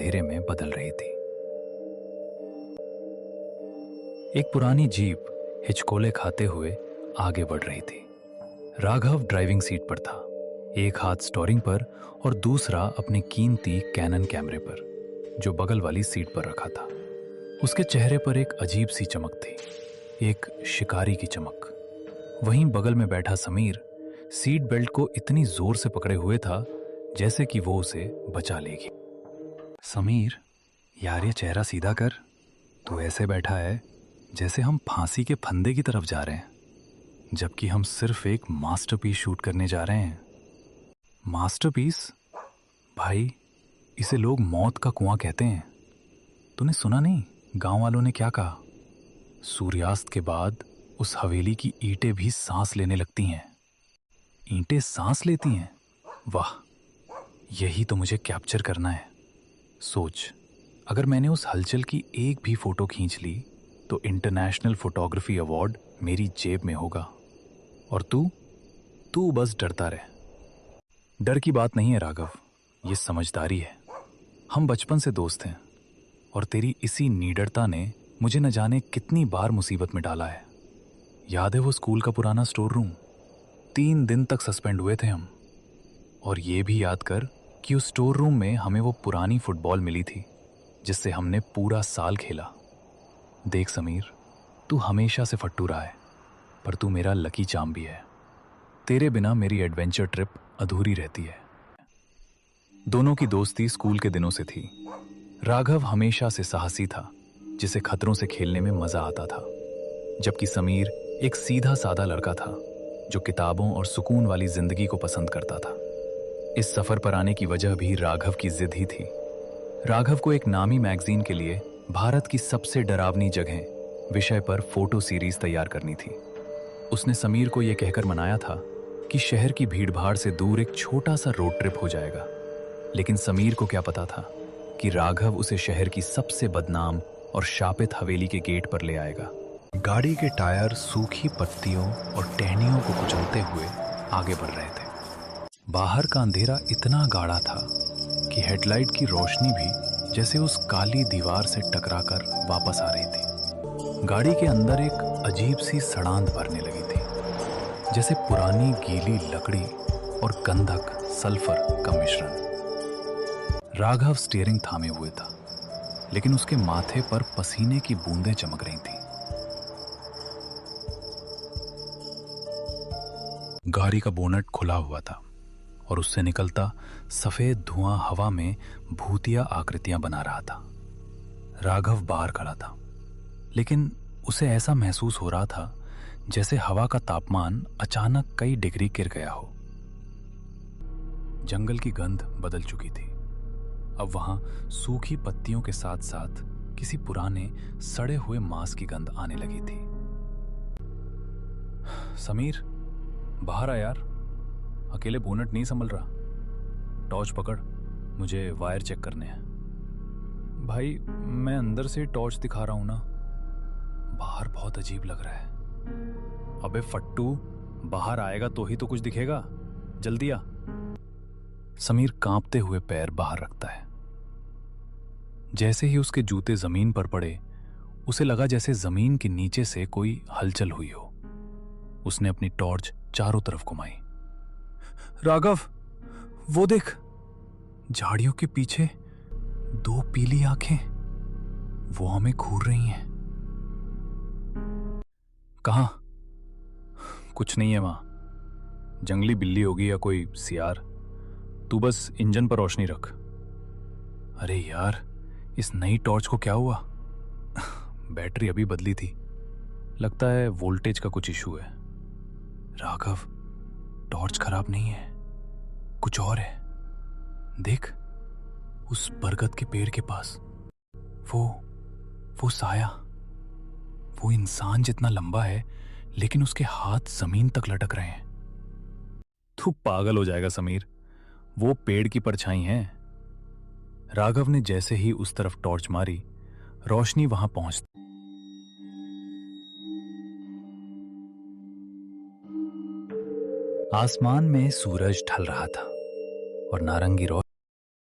अंधेरे में बदल रही थी। एक पुरानी जीप हिचकोले खाते हुए आगे बढ़ रही थी। राघव ड्राइविंग सीट पर था, एक हाथ स्टीयरिंग पर और दूसरा अपने कीमती कैनन कैमरे पर, जो बगल वाली सीट पर रखा था। उसके चेहरे पर एक अजीब सी चमक थी, एक शिकारी की चमक। वहीं बगल में बैठा समीर सीट बेल्ट को इतनी जोर से पकड़े हुए था जैसे कि वो उसे बचा लेगी। समीर, यार ये चेहरा सीधा कर। तू ऐसे बैठा है जैसे हम फांसी के फंदे की तरफ जा रहे हैं, जबकि हम सिर्फ एक मास्टरपीस शूट करने जा रहे हैं। मास्टरपीस? भाई, इसे लोग मौत का कुआं कहते हैं। तूने सुना नहीं गांव वालों ने क्या कहा? सूर्यास्त के बाद उस हवेली की ईंटें भी सांस लेने लगती हैं। ईंटें सांस लेती हैं? वाह, यही तो मुझे कैप्चर करना है। सोच, अगर मैंने उस हलचल की एक भी फोटो खींच ली तो इंटरनेशनल फोटोग्राफी अवार्ड मेरी जेब में होगा। और तू बस डरता रहे। डर की बात नहीं है राघव, ये समझदारी है। हम बचपन से दोस्त हैं और तेरी इसी निडरता ने मुझे न जाने कितनी बार मुसीबत में डाला है। याद है वो स्कूल का पुराना स्टोर रूम? 3 दिन तक सस्पेंड हुए थे हम। और ये भी याद कर कि उस स्टोर रूम में हमें वो पुरानी फुटबॉल मिली थी जिससे हमने पूरा साल खेला। देख समीर, तू हमेशा से फट्टू रहा है, पर तू मेरा लकी चार्म भी है। तेरे बिना मेरी एडवेंचर ट्रिप अधूरी रहती है। दोनों की दोस्ती स्कूल के दिनों से थी। राघव हमेशा से साहसी था, जिसे खतरों से खेलने में मजा आता था, जबकि समीर एक सीधा साधा लड़का था जो किताबों और सुकून वाली जिंदगी को पसंद करता था। इस सफर पर आने की वजह भी राघव की जिद ही थी। राघव को एक नामी मैगजीन के लिए भारत की सबसे डरावनी जगह विषय पर फोटो सीरीज तैयार करनी थी। उसने समीर को यह कहकर मनाया था कि शहर की भीड़भाड़ से दूर एक छोटा सा रोड ट्रिप हो जाएगा। लेकिन समीर को क्या पता था कि राघव उसे शहर की सबसे बदनाम और शापित हवेली के गेट पर ले आएगा। गाड़ी के टायर सूखी पत्तियों और टहनियों को कुचलते हुए आगे बढ़ रहे थे। बाहर का अंधेरा इतना गाढ़ा था कि हेडलाइट की रोशनी भी जैसे उस काली दीवार से टकराकर वापस आ रही थी। गाड़ी के अंदर एक अजीब सी सड़ांध भरने लगी थी, जैसे पुरानी गीली लकड़ी और गंधक सल्फर का मिश्रण। राघव स्टीयरिंग थामे हुए था, लेकिन उसके माथे पर पसीने की बूंदें चमक रही थीं। गाड़ी का बोनट खुला हुआ था और उससे निकलता सफेद धुआं हवा में भूतिया आकृतियां बना रहा था। राघव बाहर खड़ा था, लेकिन उसे ऐसा महसूस हो रहा था जैसे हवा का तापमान अचानक कई डिग्री गिर गया हो। जंगल की गंध बदल चुकी थी। अब वहां सूखी पत्तियों के साथ साथ किसी पुराने सड़े हुए मांस की गंध आने लगी थी। समीर, बाहर आ यार, अकेले बोनट नहीं संभल रहा। टॉर्च पकड़, मुझे वायर चेक करने हैं। भाई, मैं अंदर से टॉर्च दिखा रहा हूं ना। बाहर बहुत अजीब लग रहा है। अबे फट्टू, बाहर आएगा तो ही तो कुछ दिखेगा, जल्दी आ। समीर कांपते हुए पैर बाहर रखता है। जैसे ही उसके जूते जमीन पर पड़े, उसे लगा जैसे जमीन के नीचे से कोई हलचल हुई हो। उसने अपनी टॉर्च चारों तरफ घुमाई। राघव, वो देख, झाड़ियों के पीछे 2 पीली आंखें, वो हमें घूर रही हैं। कहां? कुछ नहीं है वहां। जंगली बिल्ली होगी या कोई सियार। तू बस इंजन पर रोशनी रख। अरे यार, इस नई टॉर्च को क्या हुआ? बैटरी अभी बदली थी, लगता है वोल्टेज का कुछ इशू है। राघव, टॉर्च खराब नहीं है, कुछ और है। देख, उस बरगद के पेड़ के पास वो साया, वो इंसान जितना लंबा है, लेकिन उसके हाथ जमीन तक लटक रहे हैं। तू पागल हो जाएगा समीर, वो पेड़ की परछाई है। राघव ने जैसे ही उस तरफ टॉर्च मारी, रोशनी वहां पहुंच। आसमान में सूरज ढल रहा था और नारंगी रोशनी